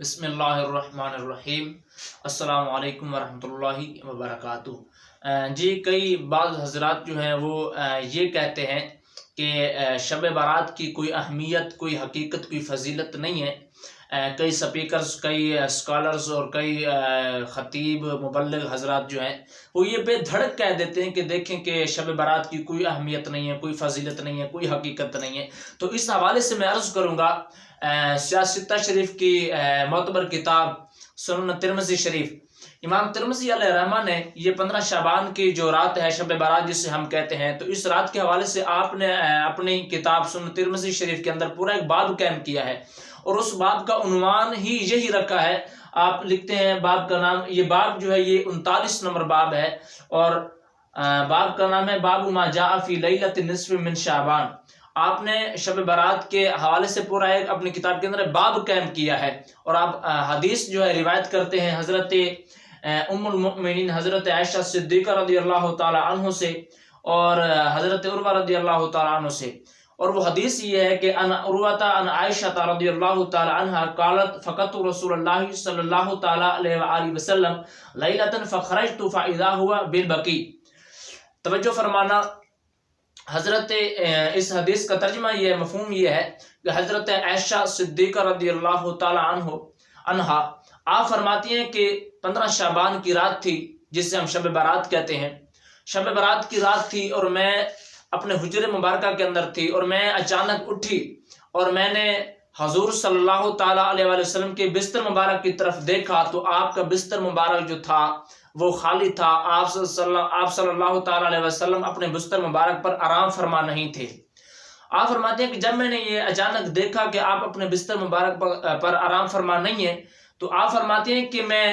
بسم اللہ الرحمن الرحیم۔ السلام علیکم ورحمۃ اللہ وبرکاتہ۔ جی کئی بعض حضرات جو ہیں وہ یہ کہتے ہیں کہ شب برات کی کوئی اہمیت، کوئی حقیقت، کوئی فضیلت نہیں ہے۔ کئی سپیکرز، کئی اسکالرز اور کئی خطیب مبلغ حضرات جو ہیں وہ یہ بے دھڑک کہہ دیتے ہیں کہ دیکھیں کہ شب برات کی کوئی اہمیت نہیں ہے، کوئی فضیلت نہیں ہے، کوئی حقیقت نہیں ہے۔ تو اس حوالے سے میں عرض کروں گا سیاستہ شریف کی معتبر کتاب سنن ترمذی شریف، امام ترمذی علیہ رحمہ نے یہ 15 شعبان کی جو رات ہے شب برات جسے ہم کہتے ہیں، تو اس رات کے حوالے سے آپ نے اپنی کتاب سنن ترمذی شریف کے اندر پورا ایک باب قائم کیا ہے، اور اس باب کا عنوان ہی یہی رکھا ہے۔ آپ لکھتے ہیں باب کا نام، یہ باب جو ہے یہ 39 نمبر باب ہے، اور باب کا نام ہے باب ما جاء فی لیلۃ النصف من شعبان۔ آپ نے شب برات کے حوالے سے پورا ایک اپنی کتاب کے اندر باب قائم کیا ہے، اور آپ حدیث جو ہے روایت کرتے ہیں حضرت ام المؤمنین حضرت عائشہ صدیقہ رضی اللہ تعالی عنہ سے اور حضرت عروہ رضی اللہ تعالی عنہ سے، اور وہ حدیث یہ ہے کہ ان عروہ ان عائشہ رضی اللہ تعالی عنہ قالت فقط رسول اللہ صلی اللہ تعالی علیہ وآلہ وسلم لیلۃ فخرجت فاذا هو بالبقیع۔ توجہ فرمانا، حضرت اس حدیث کا ترجمہ یہ مفہوم یہ ہے کہ حضرت عائشہ صدیقہ رضی اللہ تعالی عنہ آپ فرماتی ہیں کہ 15 شعبان کی رات تھی جسے ہم شب برات کہتے ہیں۔ شب برات کی رات تھی اور میں اپنے حجر مبارکہ کے اندر تھی، اور میں اچانک اٹھی اور میں نے حضور صلی اللہ تعالی علیہ وآلہ وسلم کے بستر مبارک کی طرف دیکھا تو آپ کا بستر مبارک جو تھا وہ خالی تھا۔ آپ صلی اللہ تعالی علیہ وسلم اپنے بستر مبارک پر آرام فرما نہیں تھے۔ آپ فرماتے ہیں کہ جب میں نے یہ اچانک دیکھا کہ آپ اپنے بستر مبارک پر آرام فرما نہیں ہیں، تو آپ فرماتے ہیں کہ میں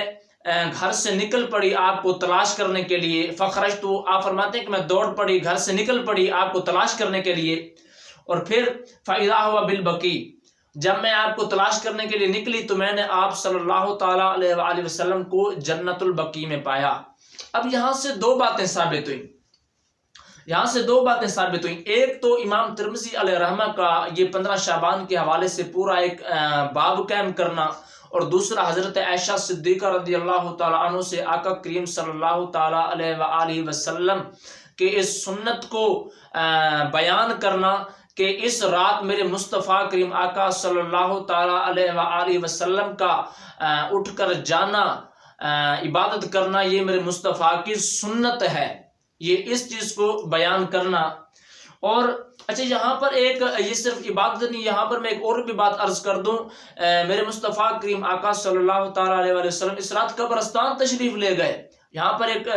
گھر سے نکل پڑی آپ کو تلاش کرنے کے لیے۔ فخرجت، تو آپ فرماتے ہیں کہ میں دوڑ پڑی، گھر سے نکل پڑی آپ کو تلاش کرنے کے لیے، اور پھر فاذا هو بالبقیع، جب میں آپ کو تلاش کرنے کے لیے نکلی تو میں نے آپ صلی اللہ تعالی علیہ وآلہ وسلم کو جنت البقیع میں پایا۔ اب یہاں سے دو باتیں ثابت ہوئیں، ایک تو امام ترمذی علیہ رحمہ کا یہ 15 شعبان کے حوالے سے پورا ایک باب قائم کرنا، اور دوسرا حضرت عائشہ صدیقہ رضی اللہ تعالی عنہ سے آقا کریم صلی اللہ تعالی علیہ وآلہ وسلم کے اس سنت کو بیان کرنا کہ اس رات میرے مصطفیٰ کریم آقا صلی اللہ تعالی علیہ وآلہ وسلم کا اٹھ کر جانا، عبادت کرنا، یہ میرے مصطفیٰ کی سنت ہے، یہ اس چیز کو بیان کرنا۔ اور اچھا یہاں پر ایک یہ صرف عبادت نہیں، یہاں پر میں ایک اور بھی بات عرض کر دوں۔ میرے مصطفیٰ کریم آقا صلی اللہ تعالی علیہ وآلہ وسلم اس رات قبرستان تشریف لے گئے۔ یہاں پر ایک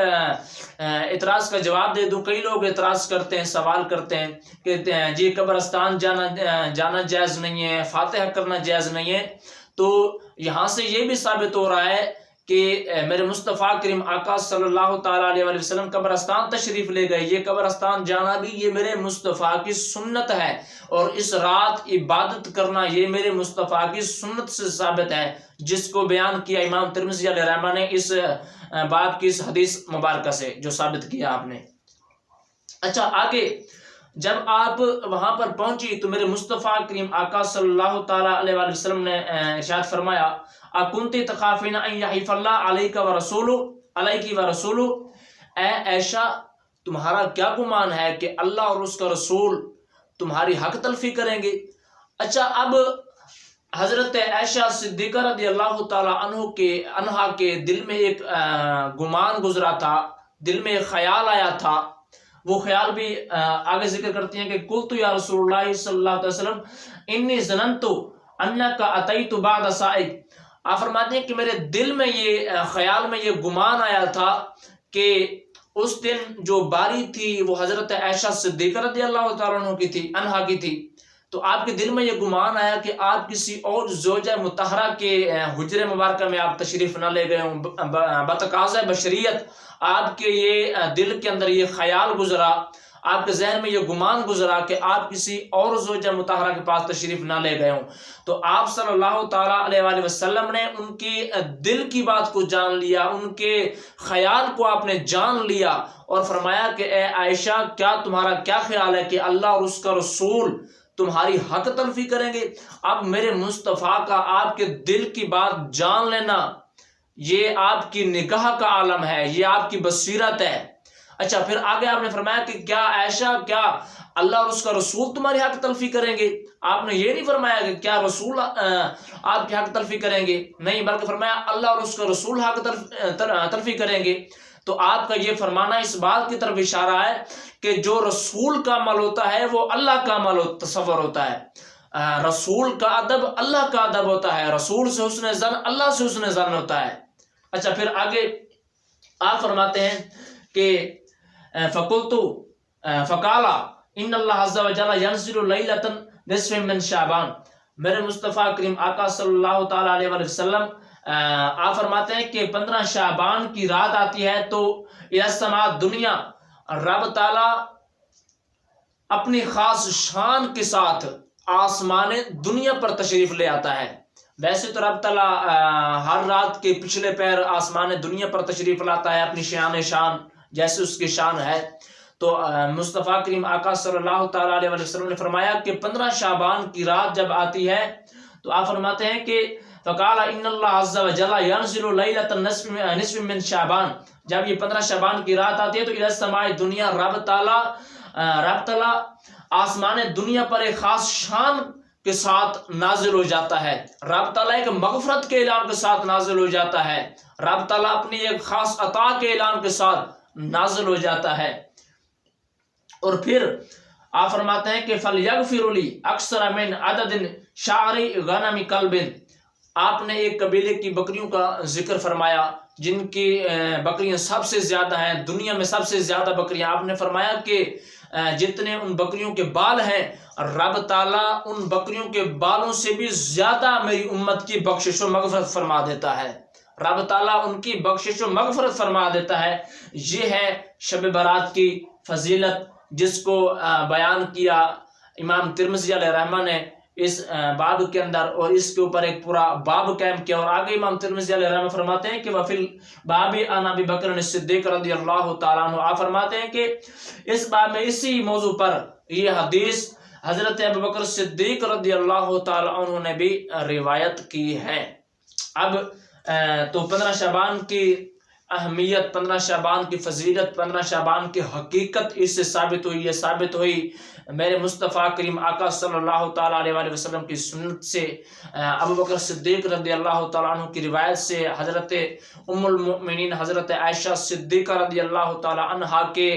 اعتراض کا جواب دے دوں، کئی لوگ اعتراض کرتے ہیں، سوال کرتے ہیں کہ جی قبرستان جانا جائز نہیں ہے، فاتحہ کرنا جائز نہیں ہے۔ تو یہاں سے یہ بھی ثابت ہو رہا ہے کہ میرے مصطفیٰ کریم آقا صلی اللہ تعالی علیہ وآلہ وسلم قبرستان تشریف لے گئے، یہ قبرستان جانا بھی یہ میرے مصطفیٰ کی سنت ہے، اور اس رات عبادت کرنا یہ میرے مصطفیٰ کی سنت سے ثابت ہے، جس کو بیان کیا امام ترمذی علیہ رحمہ نے اس باب کی اس حدیث مبارکہ سے جو ثابت کیا آپ نے۔ اچھا آگے جب آپ وہاں پر پہنچی تو میرے مصطفیٰ کریم آقا صلی اللہ تعالی علیہ وآلہ وسلم نے ارشاد فرمایا اکنتی تخافین ان یحیف اللہ علیک ورسولہ، اے عائشہ تمہارا کیا گمان ہے کہ اللہ اور اس کا رسول تمہاری حق تلفی کریں گے۔ اچھا اب حضرت عائشہ صدیقہ رضی اللہ تعالی عنہ کے دل میں ایک گمان گزرا تھا، دل میں ایک خیال آیا تھا، وہ خیال بھی آگے ذکر کرتی ہیں کہ قلت یا رسول اللہ صلی اللہ علیہ وسلم انی ظننت انک اتیت بعد سائق۔ آپ فرماتے ہیں کہ میرے دل میں یہ خیال میں یہ گمان آیا تھا کہ اس دن جو باری تھی وہ حضرت عائشہ صدیقہ رضی اللہ تعالیٰ عنہ کی تھی، تو آپ کے دل میں یہ گمان آیا کہ آپ کسی اور زوجہ مطہرہ کے حجر مبارکہ میں آپ تشریف نہ لے گئے ہوں، بتقاضۂ بشریت آپ کے یہ دل کے اندر یہ خیال گزرا، آپ کے ذہن میں یہ گمان گزرا کہ آپ کسی اور زوجہ مطہرہ کے پاس تشریف نہ لے گئے ہوں۔ تو آپ صلی اللہ تعالیٰ علیہ وآلہ وسلم نے ان کی دل کی بات کو جان لیا، ان کے خیال کو آپ نے جان لیا، اور فرمایا کہ اے عائشہ کیا تمہارا کیا خیال ہے کہ اللہ اور اس کا رسول تمہاری حق تلفی کریں گے؟ اب میرے مصطفیٰ کا آپ کے دل کی بات جان لینا یہ آپ کی نگاہ کا عالم ہے، یہ آپ کی بصیرت ہے۔ اچھا پھر آگے آپ نے فرمایا کہ کیا عائشہ کیا اللہ اور اس کا رسول تمہاری حق تلفی کریں گے؟ آپ نے یہ نہیں فرمایا کہ کیا رسول آپ کی حق تلفی کریں گے، نہیں، بلکہ فرمایا اللہ اور اس کا رسول حق تلفی کریں گے۔ تو آپ کا یہ فرمانا اس بات کی طرف اشارہ ہے کہ جو رسول کا عمل ہوتا ہے وہ اللہ کا عمل تصور ہوتا ہے، رسول کا ادب اللہ کا ادب ہوتا ہے، رسول سے حسن ظن اللہ سے حسن ظن ہوتا ہے۔ اچھا پھر آگے آپ فرماتے ہیں کہ فَقُلْتُ فَقَالَ ان اللہ عز وجل ينزل لیلۃ نصف من شعبان، میرے مصطفیٰ کریم آقا صلی اللہ تعالیٰ علیہ وسلم آپ فرماتے ہیں کہ 15 شعبان کی رات آتی ہے تو الی السماء دنیا، رب تعالیٰ اپنی خاص شان کے ساتھ آسمان دنیا پر تشریف لے آتا ہے۔ ویسے تو رب تعالیٰ ہر رات کے پچھلے پیر آسمان دنیا پر تشریف لاتا ہے اپنی شان جیسے اس کی شان ہے۔ تو مصطفیٰ کریم آقا صلی اللہ تعالیٰ علیہ وسلم نے فرمایا کہ 15 شعبان کی رات جب آتی ہے تو آپ فرماتے ہیں کہ فقال ان اللہ عز وجل ينزل لیلۃ نصف من شعبان، جب یہ 15 شعبان کی رات آتی ہے تو الی السماء دنیا، رب تعالیٰ آسمان دنیا پر ایک خاص شان کے ساتھ نازل ہو جاتا ہے، رب تعالیٰ ایک مغفرت کے اعلان کے ساتھ نازل ہو جاتا ہے، رب تعالیٰ اپنی ایک خاص عطا کے اعلان کے ساتھ نازل ہو جاتا ہے۔ اور پھر آپ فرماتے ہیں کہ فَلْيَغْفِرُ لِي أَكْثَرَ مِنْ عَدَدٍ شَعْرِ غَنَمِ كَلْبٍ، آپ نے ایک قبیلے کی بکریوں کا ذکر فرمایا جن کی بکریاں سب سے زیادہ ہیں، دنیا میں سب سے زیادہ بکریاں، آپ نے فرمایا کہ جتنے ان بکریوں کے بال ہیں رب تعالیٰ ان بکریوں کے بالوں سے بھی زیادہ میری امت کی بخشش و مغفرت فرما دیتا ہے، رب تعالیٰ ان کی بخشش و مغفرت فرما دیتا ہے۔ یہ ہے شب برات کی فضیلت جس کو بیان کیا امام ترمذی علیہ رحمہ نے اس باب کے اندر، اور اس کے اوپر ایک پورا باب قائم کیا۔ اور آگے امام ترمذی علیہ رحمہ فرماتے ہیں کہ وفی الباب عن ابی بکر الصدیق رضی اللہ تعالیٰ عنہ، آپ فرماتے ہیں کہ اس باب میں اسی موضوع پر یہ حدیث حضرت ابو بکر صدیق رضی اللہ تعالیٰ عنہ نے بھی روایت کی ہے۔ اب تو 15 شعبان کی اہمیت، 15 شعبان کی فضیلت، 15 شعبان کی حقیقت اس سے ثابت ہوئی، یہ ثابت ہوئی میرے مصطفیٰ کریم آقا صلی اللہ تعالیٰ علیہ وسلم کی سنت سے، ابو بکر صدیق رضی اللہ تعالیٰ عنہ کی روایت سے، حضرت ام المؤمنین حضرت عائشہ صدیقہ رضی اللہ تعالیٰ عنہا کے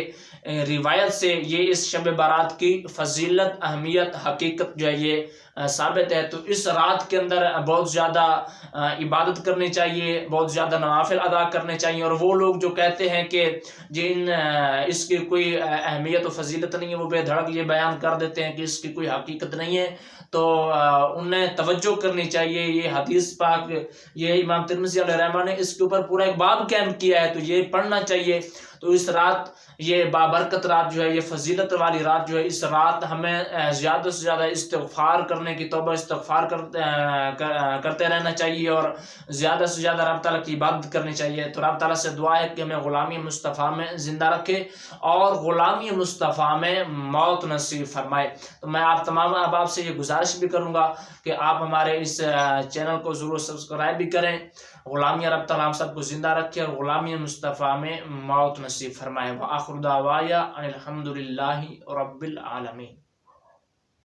روایت سے یہ اس شب برات کی فضیلت، اہمیت، حقیقت جو ہے یہ ثابت ہے۔ تو اس رات کے اندر بہت زیادہ عبادت کرنی چاہیے، بہت زیادہ نوافل ادا کرنے چاہیے، اور وہ لوگ جو کہتے ہیں کہ اس کی کوئی اہمیت و فضیلت نہیں ہے، وہ بے دھڑک یہ بیان کر دیتے ہیں کہ اس کی کوئی حقیقت نہیں ہے، تو انہیں توجہ کرنی چاہیے۔ یہ حدیث پاک، یہ امام ترمذی علیہ رحمہ نے اس کے اوپر پورا ایک باب قائم کیا ہے، تو یہ پڑھنا چاہیے۔ تو اس رات، یہ بابرکت رات جو ہے، یہ فضیلت والی رات جو ہے، اس رات ہمیں زیادہ سے زیادہ استغفار کرنے کی، توبہ استغفار کرتے رہنا چاہیے، اور زیادہ سے زیادہ رب تعالیٰ کی عبادت کرنی چاہیے۔ تو رب تعالیٰ سے دعا ہے کہ ہمیں غلامی مصطفیٰ میں زندہ رکھے اور غلامی مصطفیٰ میں موت نصیب فرمائے۔ تو میں آپ تمام احباب سے یہ گزارش بھی کروں گا کہ آپ ہمارے اس چینل کو ضرور سبسکرائب بھی کریں۔ غلامی رب تعالیٰ ہم سب کو زندہ رکھے اور غلامی مصطفیٰ میں موت نصیب فرمائے۔ وآخر دعوایا ان الحمد للہ رب العالمین۔